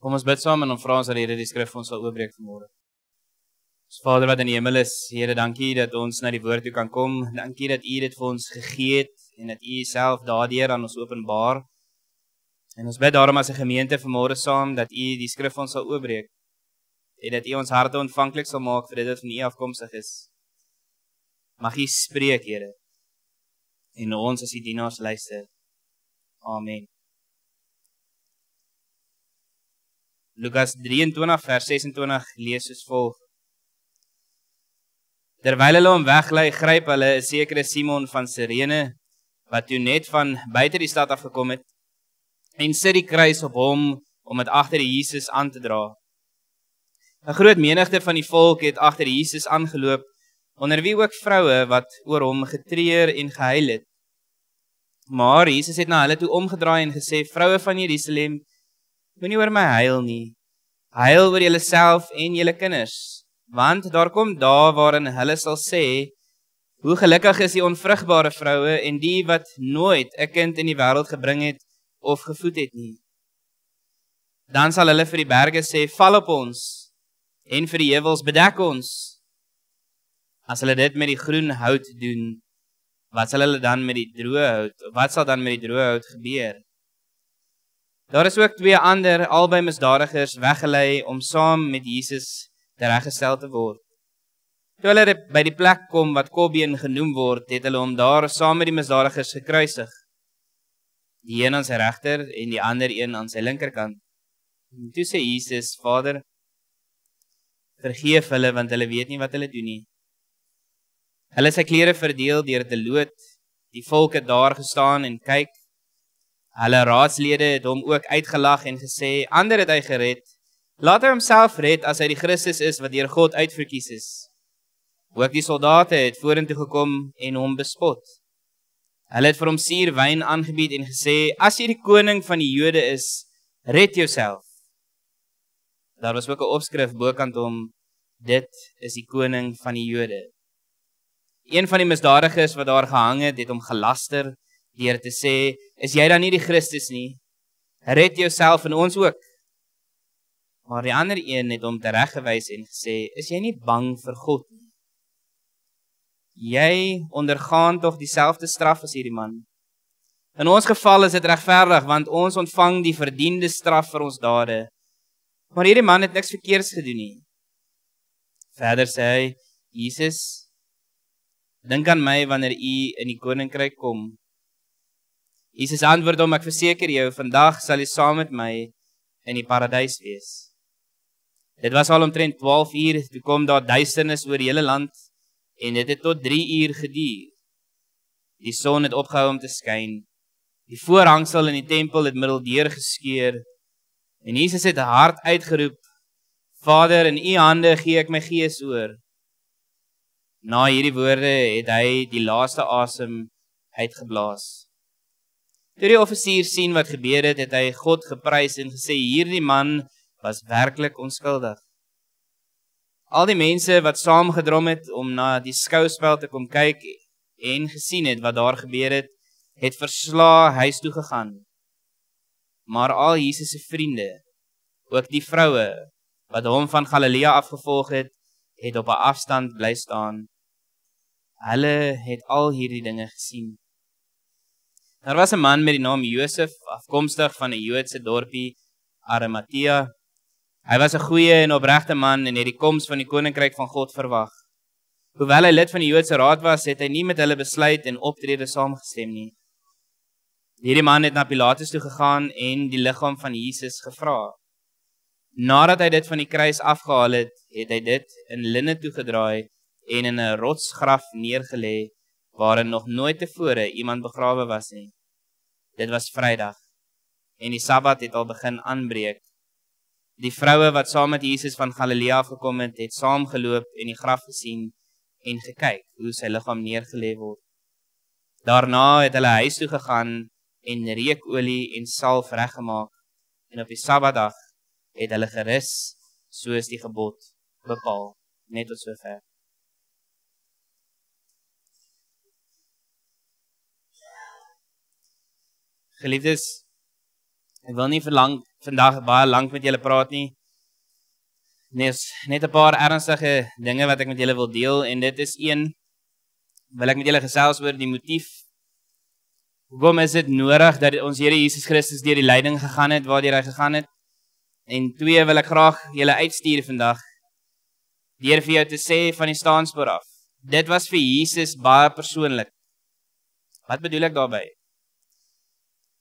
Kom ons bid saam en dan vra ons dat die Here die skrif vir ons sal oopbreek vanmôre. Ons Vader wat in die hemel is, Here, dankie dat ons na die woord toe kan kom. Dankie dat U dit vir ons gegee het en dat U self daardeur aan ons openbaar. En ons bid daarom as 'n gemeente vanmôre saam dat U die skrif ons sal oopbreek en dat U ons harte ontvanklik sal maak vir dit wat van U afkomstig is. Mag U spreek, Here, en ons as U dienaars luister. Amen. Lukas 23 vers 26 lees soos volg. Terwyl hulle hom weglei, gryp hulle 'n sekere Simon van Sirene, wat toe net van buite die stad afgekom het, en sit die kruis op hom om dit agter Jesus aan te dra. 'n Groot menigte van die volk het agter Jesus aangeloop, onder wie ook vroue wat oor hom getreur en gehuil het. Maar Jesus het na hulle toe omgedraai en gesê, vroue van Jerusalem, moenie oor my huil nie, huil oor julleself en julle kinders, want daar kom dae waarin hulle sal sê, hoe gelukkig is die onvrugbare vroue en die wat nooit 'n kind in die wêreld gebring het of gevoed het nie. Dan sal hulle vir die berge sê, val op ons, en vir die heuwels bedek ons. As hulle dit met die groen hout doen, wat sal hulle dan met die droë hout, wat sal dan met die droë hout gebeur? Daar is ook 2 ander, albei misdadigers, weggelei om saam met Jesus tereggestel te word. Toe hulle by die plek kom wat Kolbeen genoem word, het hulle hom daar saam met die misdadigers gekruisig. Die een aan sy regter en die ander een aan sy linkerkant. En toe sê Jesus, Vader, vergeef hulle, want hulle weet nie wat hulle doen nie. Hulle sy klere verdeel deur te loot, die volk het daar gestaan en kyk. Hulle raadslede het hom ook uitgelag en gesê, ander het hy gered, laat hy homself red as hy die Christus is wat deur God uitverkies is. Ook die soldate het vorentoe gekom en hom bespot. Hulle het vir hom suur wyn aangebied en gesê, as jy die koning van die Jode is, red jouself. Daar was ook 'n opskrif bokant hom, dit is die koning van die Jode. Een van die misdadigers wat daar gehang het hom gelaster deur te sê, is jy dan nie die Christus nie? Red jouself en ons ook. Maar die ander een het hom tereggewys en gesê, is jy nie bang vir God nie? Jy ondergaan tog dieselfde straf as hierdie man. In ons geval is dit regverdig, want ons ontvang die verdiende straf vir ons dade. Maar hierdie man het niks verkeerds gedoen nie. Verder sê hy, Jesus, dink aan my wanneer u in die koninkryk kom. Jesus antwoord hom, ek verseker jou, vandag sal jy saam met my in die paradys wees. Dit was al omtrent 12 uur, toe kom daar duisternis oor die hele land, en dit het tot 3 uur geduur. Die son het opgehou om te skyn. Die voorhangsel in die tempel het middeldeur geskeur, en Jesus het hard uitgeroep, Vader, in u hande gee ek my gees oor. Na hierdie woorde het hy die laaste asem uitgeblaas. Toe die offisier sien wat gebeur het, het hy God geprys en gesê, hierdie man was werklik onskuldig. Al die mense wat saamgedrom het om na die skouspel te kom kyk en gesien het wat daar gebeur het verslae huis toe gegaan. Maar al Jesus se vriende, ook die vroue wat hom van Galilea afgevolg het op 'n afstand bly staan. Hulle het al hierdie dinge gesien. Daar was 'n man met die naam Josef, afkomstig van 'n Joodse dorpie, Arimatea. Hy was 'n goeie en opregte man en het die koms van die koninkryk van God verwag. Hoewel hy lid van die Joodse raad was, het hy nie met hulle besluit en optrede saamgestem nie. Hierdie man het na Pilatus toe gegaan en die liggaam van Jesus gevra. Nadat hy dit van die kruis afgehaal het, het hy dit in linne toegedraai en in 'n rotsgraf neergelê, waarin nog nooit tevore iemand begrawe was nie. Dit was Vrydag, en die Sabbat het al begin aanbreek. Die vroue wat saam met Jesus van Galilea afgekom het saamgeloop en die graf gesien en gekyk hoe sy liggaam neergelê word. Daarna het hulle huis toe gegaan en reukolie en salf reggemaak, en op die Sabbatdag het hulle gerus soos die gebod bepaal. Net tot sover. Geliefdes, Ek wil nie vandag baie lank met julle praat nie. Net 'n paar ernstige dinge wat ek met julle wil deel, en dit is wil ek met julle gesels oor die motief. Hoekom is dit nodig dat ons Here Jesus Christus deur die lyding gegaan het, waardeur hy gegaan het? En 2 wil ek graag julle uitstuur vandag, deur vir jou te sê van die staanspoor af. Dit was vir Jesus baie persoonlik. Wat bedoel ek daarby?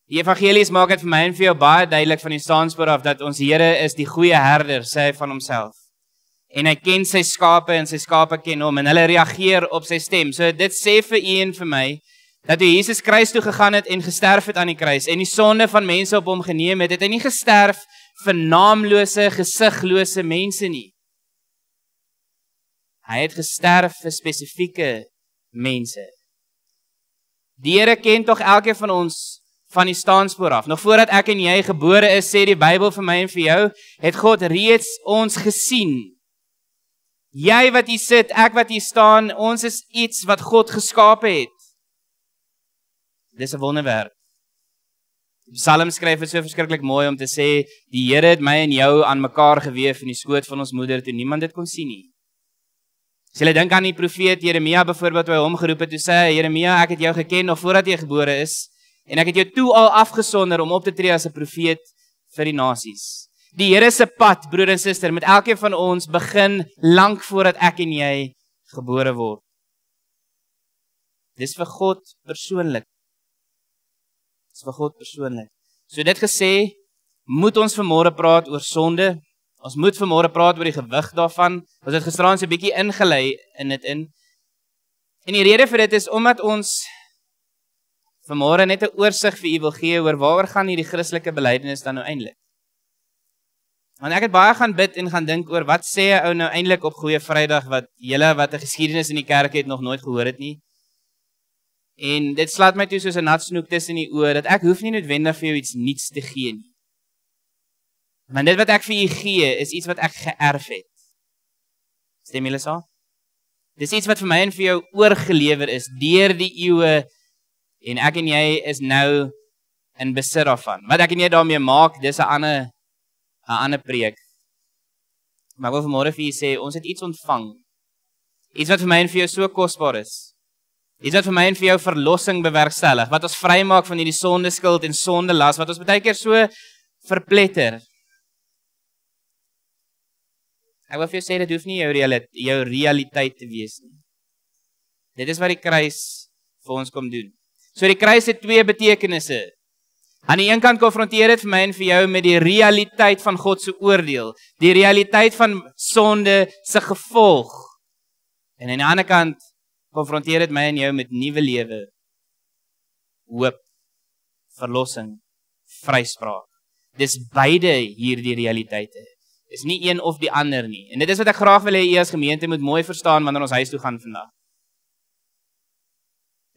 Die evangelies maak dit vir my en vir jou baie duidelik van die staanspoor af, dat ons Here is die goeie herder, sê hy van homself. En hy ken sy skape en sy skape ken hom, en hulle reageer op sy stem. So dit sê vir u en vir my, dat toe Jesus kruis toe gegaan het en gesterf het aan die kruis, en die sonde van mense op hom geneem het, het hy nie gesterf vir naamlose, gesiglose mense nie. Hy het gesterf vir spesifieke mense. Die Here ken tog elkeen van ons van die staanspoor af. Nog voordat ek en jy gebore is, sê die Bybel vir my en vir jou, het God reeds ons gesien. Jy wat hier sit, ek wat hier staan, ons is iets wat God geskape het. Dis 'n wonderwerk. Die Psalm skryf het so verskriklik mooi om te sê, die Here het my en jou aan mekaar geweef in die skoot van ons moeder, toe niemand dit kon sien nie. As jy dink aan die profeet Jeremia byvoorbeeld, toe hy hom geroep het, toe sê hy, Jeremia, ek het jou geken nog voordat jy gebore is, en ek het jou toe al afgesonder om op te tree as 'n profeet vir die nasies. Die Here se pad, broer en suster, met elkeen van ons begin lank voordat ek en jy gebore word. Dis vir God persoonlik. Dis vir God persoonlik. So dit gesê, moet ons vanmôre praat oor sonde. Ons moet vanmôre praat oor die gewig daarvan. Ons het gisteraan so 'n bietjie ingelei in dit in. En die rede vir dit is omdat ons vanmôre net 'n oorsig vir u wil gee oor waaroor gaan hierdie Christelike belydenis dan nou eintlik. Want ek het baie gaan bid en gaan dink oor wat sê 'n ou nou eintlik op Goeie Vrydag wat julle wat 'n geskiedenis in die kerk het nog nooit gehoor het nie. En dit slaat my toe soos 'n nat snoek tussen die oë dat ek hoef nie noodwendig vir jou iets nuuts te gee nie. Want dit wat ek vir u gee is iets wat ek geërf het. Stem julle saam? Dis iets wat vir my en vir jou oorgelewer is deur die eeue, en ek en jy is nou in besit daarvan. Wat ek en jy daarmee maak, dis 'n ander preek. Maar ek wil vanmôre vir julle sê, ons het iets ontvang. Iets wat vir my en vir jou so kosbaar is. Iets wat vir my en vir jou verlossing bewerkstellig, wat ons vrymaak van hierdie sondeskuld en sondelas, wat ons baie keer so verpletter. Ek wil vir jou sê, dit hoef nie jou realiteit te wees nie. Dit is wat die kruis vir ons kom doen. So die kruis het 2 betekenisse. Aan die een kant konfronteer dit vir my en vir jou met die realiteit van God se oordeel, die realiteit van sonde se gevolg. En aan die ander kant konfronteer dit my en jou met nuwe lewe, hoop, verlossing, vryspraak. Dis beide hierdie realiteite. Dis nie een of die ander nie. En dit is wat ek graag wil hê u as gemeente moet mooi verstaan wanneer ons huis toe gaan vandag.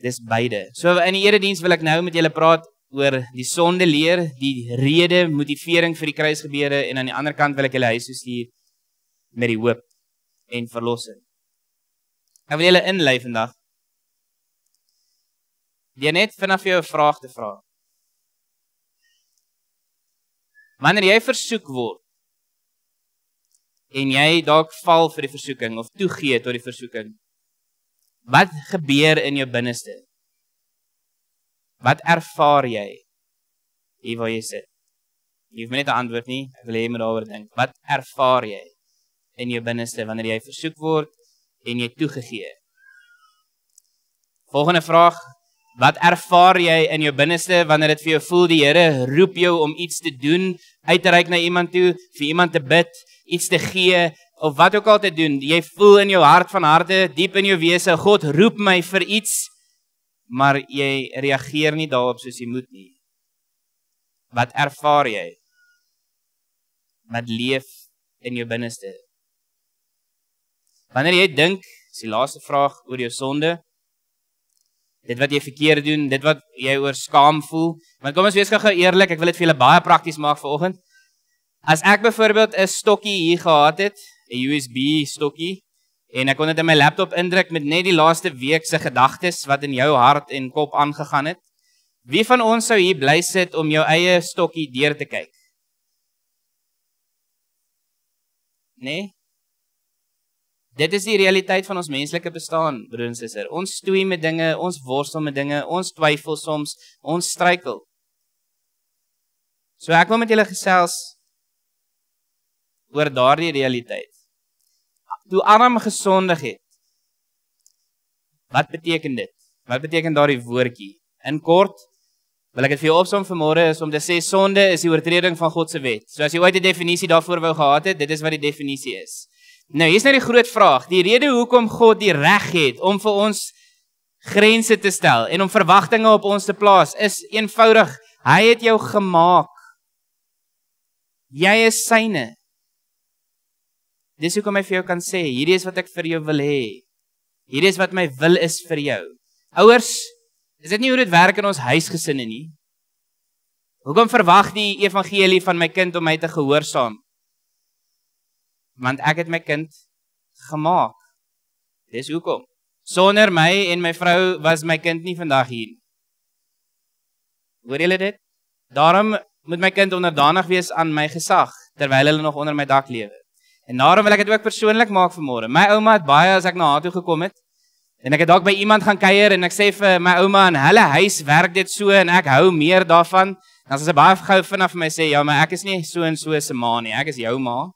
Dis beide. So in die erediens wil ek nou met julle praat oor die sonde leer, die rede, motivering vir die kruisgebeure, en aan die ander kant wil ek julle huis toe stuur met die hoop en verlossing. Ek wil julle inlei vandag. Deur net vanaf jou 'n vraag te vra. Wanneer jy versoek word en jy dalk val vir die versoeking of toegee tot die versoeking, wat gebeur in jou binneste? Wat ervaar jy hier waar jy sit? Jy hoef my net 'n antwoord nie, ek wil hê jy moet daaroor dink. Wat ervaar jy in jou binneste wanneer jy versoek word en jy toegegee? Volgende vraag, wat ervaar jy in jou binneste wanneer dit vir jou voel die Here roep jou om iets te doen, uit te reik na iemand toe, vir iemand te bid, iets te gee, of wat ook al te doen? Jy voel in jou hart van harte, diep in jou wese, God roep my vir iets, maar jy reageer nie daarop soos jy moet nie. Wat ervaar jy? Wat leef in jou binneste? Wanneer jy dink, is die laaste vraag oor jou sonde, dit wat jy verkeerd doen, dit wat jy oor skaam voel, want kom ons wees gou eerlik, ek wil dit vir julle baie prakties maak vanoggend. As ek byvoorbeeld 'n stokkie hier gehad het, 'n USB stokkie, en ek kon dit in my laptop indruk met net die laaste week se gedagtes wat in jou hart en kop aangegaan het, Wie van ons sou hier bly sit om jou eie stokkie deur te kyk? Nee? Dit is die realiteit van ons menslike bestaan, broer en suster. Ons stoei met dinge, ons worstel met dinge, ons twyfel soms, ons struikel. So ek wil met julle gesels oor daardie realiteit. Toe Adam gesondig het, wat beteken dit? Wat beteken daardie woordjie? In kort, wil ek het vir jou opsom vanmôre is om te sê, sonde is die oortreding van God se wet. So as jy ooit 'n definisie daarvoor wou gehad het, dit is wat die definisie is. Nou, hier is nou die groot vraag, die rede hoekom God die reg het om vir ons grense te stel en om verwagtinge op ons te plaas, is eenvoudig, hy het jou gemaak. Jy is syne. Dis hoekom hy vir jou kan sê, hierdie is wat ek vir jou wil hê. Hierdie is wat my wil is vir jou. Ouers, is dit nie hoe dit werk in ons huisgesinne nie? Hoekom verwag die evangelie van my kind om my te gehoorsaam? Want ek het my kind gemaak. Dis hoekom. Sonder my en my vrou was my kind nie vandag hier. Hoor julle dit? Daarom moet my kind onderdanig wees aan my gesag, terwyl hulle nog onder my dak lewe. En daarom wil ek dit ook persoonlik maak vanmôre. My ouma het baie as ek na haar toe gekom het, en ek het dalk by iemand gaan kuier, en ek sê vir my ouma, in hulle huis werk dit so, en ek hou meer daarvan. Dan sal sy baie gou vinnig vir my sê, ja, maar ek is nie so en so se ma nie, ek is jou ma.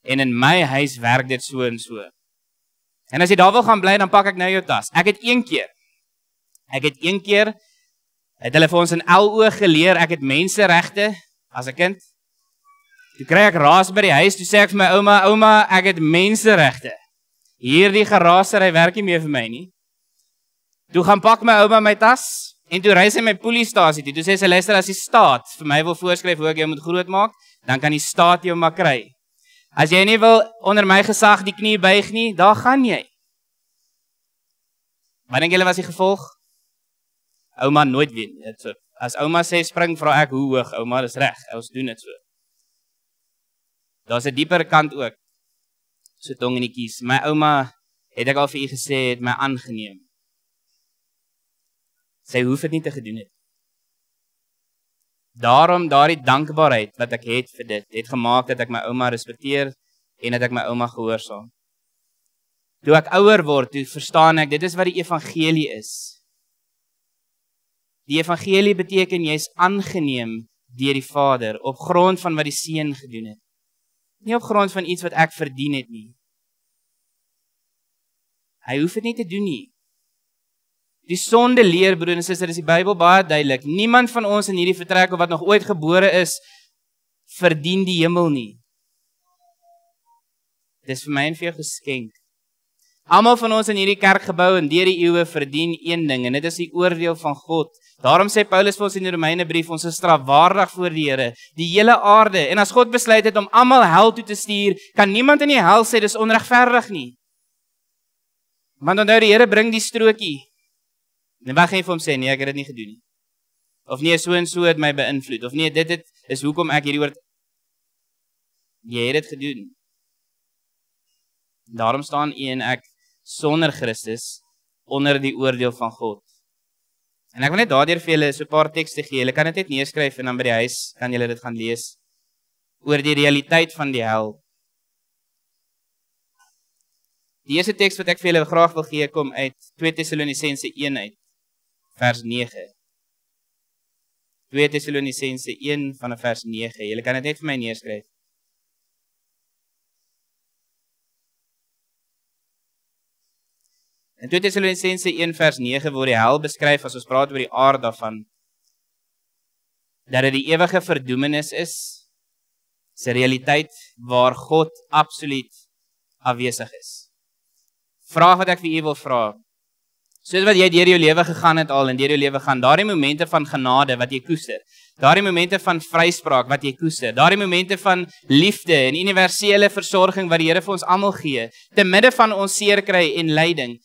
En in my huis werk dit so en so. En as jy daar wil gaan bly, dan pak ek nou jou tas. Ek het een keer, het hulle vir ons in LO geleer, ek het menseregte, as 'n kind. Toe kry ek raas by die huis, toe sê ek vir my ouma, ek het menseregte. Hierdie geraasery werk nie meer vir my nie. Toe gaan pak my ouma my tas, en toe ry sy my poliestasie toe. Toe sê sy, luister, as die staat vir my wil voorskryf hoe ek jou moet grootmaak, dan kan die staat jou maar kry. As jy nie wil onder my gesag die knie buig nie, daar gaan jy. Wat dink julle was die gevolg? Ouma nooit weet. So, as ouma sê spring, vra ek hoe hoog. Ouma, dis reg, ons doen dit so. Daar's 'n dieper kant ook. So tong in die kies. My ouma, het ek al vir u gesê, het my aangeneem. Sy hoef dit nie te gedoen het. Daarom daardie dankbaarheid wat ek het vir dit, het gemaak dat ek my ouma respekteer en dat ek my ouma gehoorsaam. Toe ek ouer word, toe verstaan ek, dit is wat die evangelie is. Die evangelie beteken jy is aangeneem deur die Vader op grond van wat die Seun gedoen het. Nie op grond van iets wat ek verdien het nie. Hy hoef dit nie te doen nie. Die sonde leer, broer en suster, is die Bybel baie duidelik. Niemand van ons in hierdie vertrek of wat nog ooit gebore is, verdien die hemel nie. Dis vir my en vir jou geskenk. Almal van ons in hierdie kerkgebou en deur die eeue verdien een ding, en dit is die oordeel van God. Daarom sê Paulus vir ons in die Romeinebrief, ons is strafwaardig voor die Here, die hele aarde. En as God besluit het om almal hel toe te stuur, kan niemand in die hel sê dis onregverdig nie. Want onthou, die Here bring die strokie. En wat gaan jy vir hom sê? Nee, ek het dit nie gedoen nie. Of nee, so en so het my beïnvloed. Of nee, dit is hoekom ek hierdie woord. Jy het dit gedoen. Daarom staan u en ek sonder Christus onder die oordeel van God. En ek wil net daardeur vir julle so 'n paar tekste gee. Julle kan dit net neerskryf en dan by die huis kan julle dit gaan lees oor die realiteit van die hel. Die eerste teks wat ek vir julle graag wil gee kom uit 2 Tessalonisense 1 uit vers 9. 2 Tessalonisense 1 vanaf vers 9. Julle kan dit net vir my neerskryf. In 2 Tessalonisense 1 vers 9 word die hel beskryf, as ons praat oor die aard daarvan, dat dit die ewige verdoemenis is, 'n realiteit waar God absoluut afwesig is. Vraag wat ek vir u wil vra, soos wat jy deur jou lewe gegaan het al en deur jou lewe gaan, daardie momente van genade wat jy koester, daardie momente van vryspraak wat jy koester, daardie momente van liefde en universele versorging wat die Here vir ons almal gee, te midde van ons seer kry en lyding,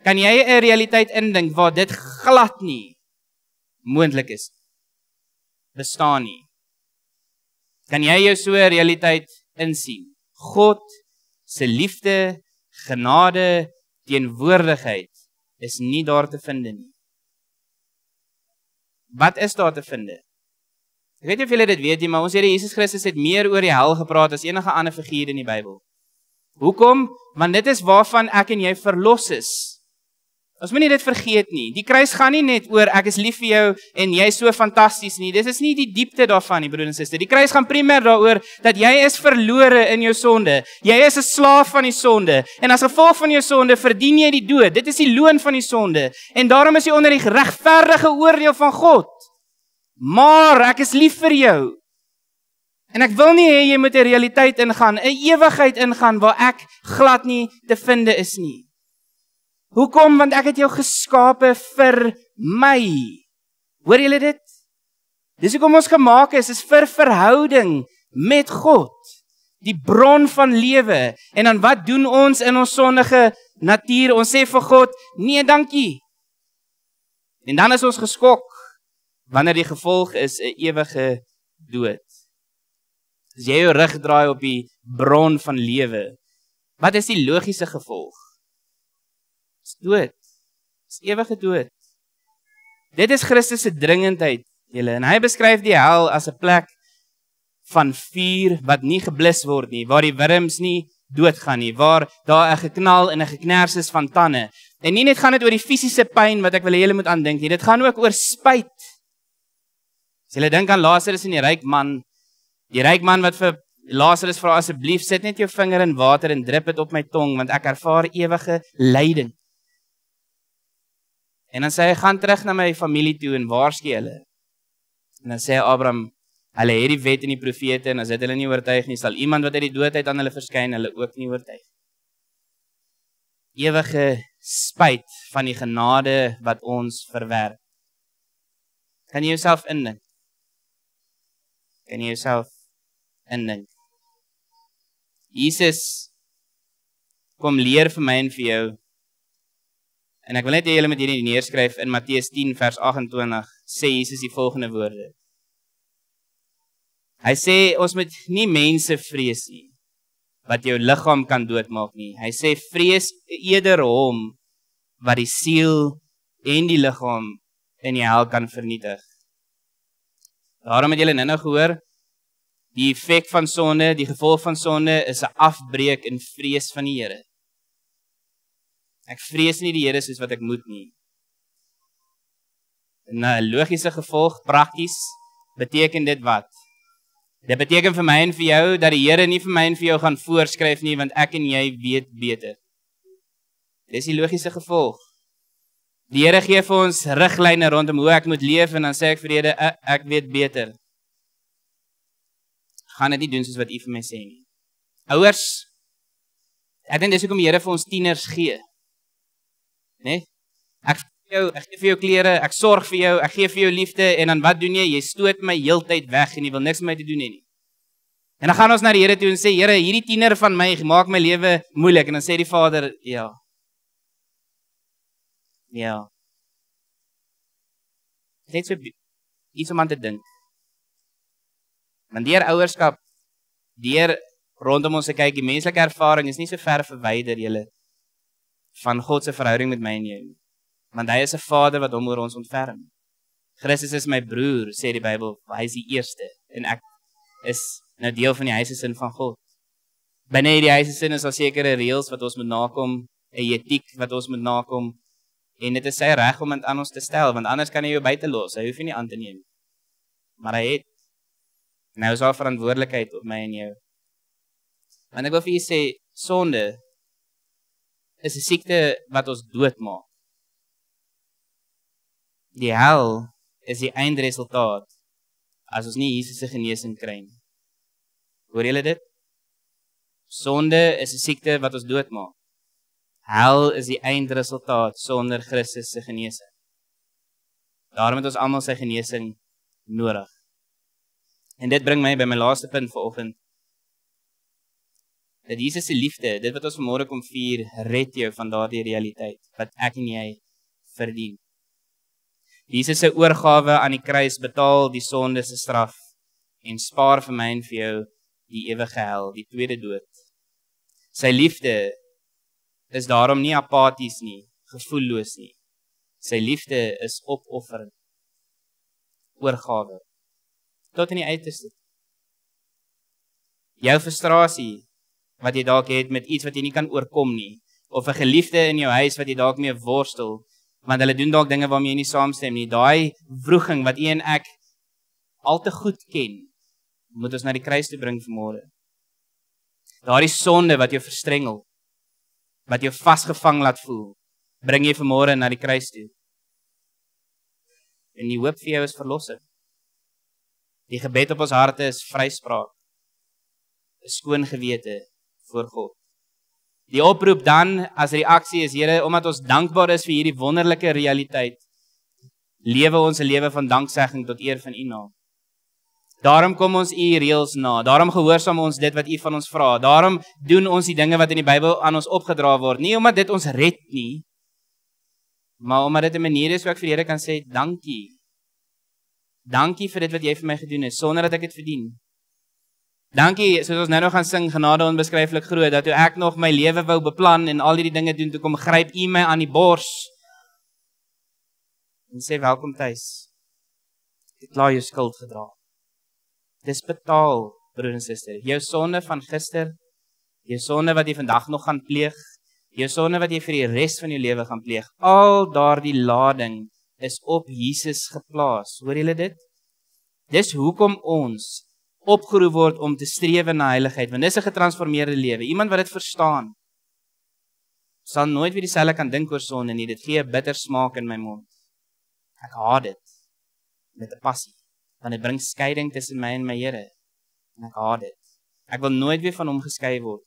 kan jy 'n realiteit indink waar dit glad nie moontlik is? Bestaan nie. Kan jy jou so 'n realiteit insien? God se liefde, genade, teenwoordigheid is nie daar te vind nie. wat is daar te vind? Ek weet nie of julle dit weet nie, maar ons Here Jesus Christus het meer oor die hel gepraat as enige ander figuur in die Bybel. Hoekom? Want dit is waarvan ek en jy verlos is. Ons moet nie dit vergeet nie. Die kruis gaan nie net oor ek is lief vir jou en jy is so fantasties nie. Dit is nie die diepte daarvan nie, broer en suster. Die kruis gaan primêr daaroor dat jy is verlore in jou sonde. Jy is 'n slaaf van die sonde. En as gevolg van jou sonde verdien jy die dood. Dit is die loon van die sonde. En daarom is jy onder die regverdige oordeel van God. Maar ek is lief vir jou. En ek wil nie hê jy moet 'n realiteit ingaan, 'n ewigheid ingaan waar ek glad nie te finde is nie. Hoekom? Want ek het jou geskape vir my. Hoor julle dit? Dis hoekom ons gemaak is vir verhouding met God, die bron van lewe. En dan wat doen ons in ons sondige natuur? Ons sê vir God, nee, dankie. En dan is ons geskok wanneer die gevolg is 'n ewige dood. As jy jou rug draai op die bron van lewe, wat is die logiese gevolg? Is dood. Is ewige dood. Dit is Christus se dringendheid, julle. En hy beskryf die hel as 'n plek van vuur wat nie geblus word nie, waar die wurms nie doodgaan nie, waar daar 'n geknal en 'n geknars is van tande. En nie net gaan dit oor die fisiese pyn wat ek wil hê julle moet aandink nie, dit gaan ook oor spyt. As julle dink aan Lazarus en die ryk man wat vir Lazarus vra asseblief sit net jou vinger in water en drup dit op my tong want ek ervaar ewige lyding. En dan sê hy, gaan terug na my familie toe en waarsku hulle. En dan sê Abraham, hulle het die wet en die profete en as dit hulle nie oortuig nie, sal iemand wat uit die dood uit aan hulle verskyn, hulle ook nie oortuig. Ewige spyt van die genade wat ons verwerp. Kan jy jouself indink? Kan jy jouself indink? Jesus kom leer vir my en vir jou. En ek wil net hê julle moet hierdie neerskryf in Matteus 10 vers 28 sê Jesus die volgende woorde. Hy sê ons moet nie mense vrees nie wat jou liggaam kan doodmaak nie. Hy sê vrees eerder hom wat die siel en die liggaam in die hel kan vernietig. Daarom het julle nou gehoor, die effek van sonde, die gevolg van sonde is 'n afbreek in vrees van die Here. Ek vrees nie die Here soos wat ek moet nie. En 'n logiese gevolg, prakties, beteken dit wat? Dit beteken vir my en vir jou, dat die Here nie vir my en vir jou gaan voorskryf nie, want ek en jy weet beter. Dis die logiese gevolg. Die Here gee vir ons riglyne rondom hoe ek moet leef, en dan sê ek vir die Here, ek weet beter. Gaan dit nie doen soos wat U vir my sê nie. Ouers, ek dink dis hoekom die Here vir ons tieners gee. Nee? Ek gee vir jou klere, ek sorg vir jou, ek gee vir jou liefde, en dan wat doen jy? Jy stoot my heeltyd weg, en jy wil niks met my te doen nie. En dan gaan ons na die Here toe en sê, Here, hierdie tiener van my maak my lewe moeilik, en dan sê die Vader, ja. Net so iets om aan te dink. Want deur ouerskap, deur rondom ons te kyk, die menslike ervaring is nie so ver verwyder julle van God se verhouding met my en jou nie. Want hy is 'n Vader wat hom oor ons ontferm. Christus is my broer, sê die Bybel, hy is die eerste, en ek is nou deel van die huisgesin van God. Binne hierdie huisgesin is daar sekere reëls wat ons moet nakom, 'n etiek wat ons moet nakom, en dit is sy reg om dit aan ons te stel, want anders kan hy jou buite los, hy hoef nie aan te neem. Maar hy het, nou is daar verantwoordelikheid op my en jou. Want ek wil vir julle sê, sonde is 'n siekte wat ons doodmaak. Die hel is die eindresultaat as ons nie Jesus se genesing kry nie. Hoor julle dit? Sonde is 'n siekte wat ons doodmaak. Hel is die eindresultaat sonder Christus se genesing. Daarom het ons almal sy genesing nodig. En dit bring my by my laaste punt vanoggend. Dat Jesus se liefde, dit wat ons vanmôre kom vier, red jou van daardie realiteit wat ek en jy verdien. Jesus se oorgawe aan die kruis betaal die sonde se straf en spaar vir my en vir jou die ewige hel, die tweede dood. Sy liefde is daarom nie apaties nie, gevoelloos nie. Sy liefde is opofferend. oorgawe. Tot in die uiterste. Jou frustrasie, wat jy dalk het met iets wat jy nie kan oorkom nie, of 'n geliefde in jou huis wat jy dalk mee worstel, want hulle doen dalk dinge waarmee jy nie saamstem nie, daai wroging wat jy en ek al te goed ken, moet ons na die kruis toe bring vanmôre. Daardie sonde wat jou verstrengel, wat jou vasgevang laat voel, bring jy vanmôre na die kruis toe. En die hoop vir jou is verlossing. Die gebed op ons harte is vryspraak, 'n skoon gewete voor God. Die oproep dan as reaksie is, Here, omdat ons dankbaar is vir hierdie wonderlike realiteit, lewe ons 'n lewe van danksegging tot eer van U naam. Daarom kom ons U reëls na, daarom gehoorsaam ons dit wat U van ons vra, daarom doen ons die dinge wat in die Bybel aan ons opgedra word, nie omdat dit ons red nie, maar omdat dit 'n manier is waar ek vir die Here kan sê, dankie. Dankie vir dit wat jy vir my gedoen het, sonder dat ek dit verdien. Dankie, soos ons nou gaan sing, genade onbeskryflik groot, dat toe ek nog my lewe wou beplan en al hierdie dinge doen, toe kom gryp U my aan die bors en sê, welkom tuis. Jy het klaar jou skuld gedra. Dis betaal, broer en suster. Jou sonde van gister, jou sonde wat jy vandag nog gaan pleeg, jou sonde wat jy vir die res van jou lewe gaan pleeg, al daardie lading is op Jesus geplaas. Hoor julle dit? Dis hoekom ons opgeroep word om te strewe na heiligheid, want dis 'n getransformeerde lewe. Iemand wat dit verstaan, sal nooit weer dieselfde kan dink oor sonde nie. Dit gee 'n bitter smaak in my mond. Ek haat dit met 'n passie, want dit bring skeiding tussen my en my Here. En ek haat dit. Ek wil nooit weer van hom geskei word.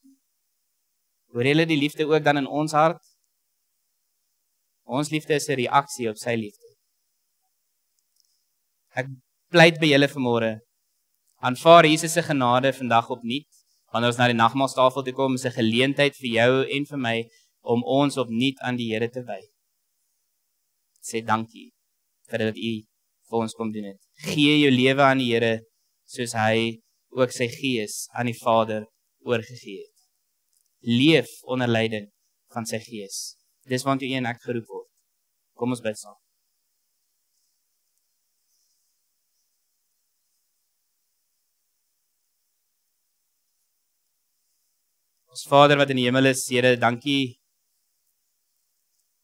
Hoor julle die liefde ook dan in ons hart? Ons liefde is 'n reaksie op sy liefde. Ek pleit by julle vanmôre, aanvaar Jesus se genade vandag opnuut, wanneer ons na die nagmaalstafel toe kom, is 'n geleentheid vir jou en vir my om ons opnuut aan die Here te wy. Sê dankie vir dit wat U vir ons kom doen het. Gee jou lewe aan die Here soos hy ook sy gees aan die Vader oorgegee het. Leef onder leiding van sy gees. Dis waartoe U en ek geroep word. Kom ons bid saam. Ons Vader wat in die hemel is, Here, dankie.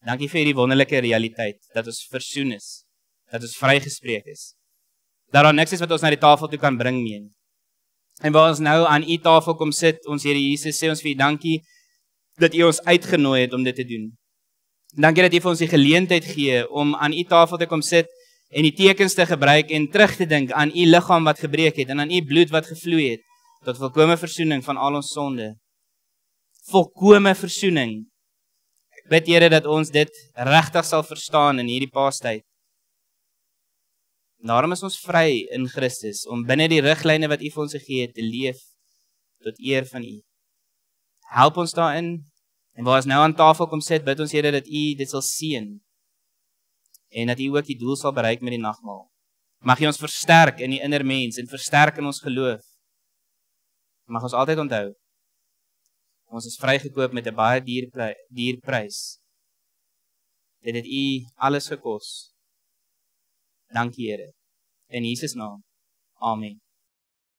Dankie vir hierdie wonderlike realiteit, dat ons versoen is, dat ons vrygespreek is, dat daar niks is wat ons na die tafel toe kan bring nie. En waar ons nou aan U tafel kom sit, ons Here Jesus, sê ons vir U dankie, dat U ons uitgenooi het om dit te doen. Dankie dat U vir ons die geleentheid gee om aan U tafel te kom sit en die tekens te gebruik en terug te dink aan U liggaam wat gebreek het en aan U bloed wat gevloei het, tot volkome versoening van al ons sonde. Volkome versoening. Ek bid, Here, dat ons dit regtig sal verstaan in hierdie Paastyd. Daarom is ons vry in Christus, om binne die riglyne wat U vir ons gegee het, te leef tot eer van U. Help ons daarin, en waar ons nou aan tafel kom sit, bid ons, Here, dat U dit sal seën, en dat U ook die doel sal bereik met die nagmaal. Mag U ons versterk in die innermens, en versterk in ons geloof. Mag ons altyd onthou, ons is vrygekoop met 'n baie duur prys. Dit het U alles gekos. Dankie, Here. In Jesus naam. Amen.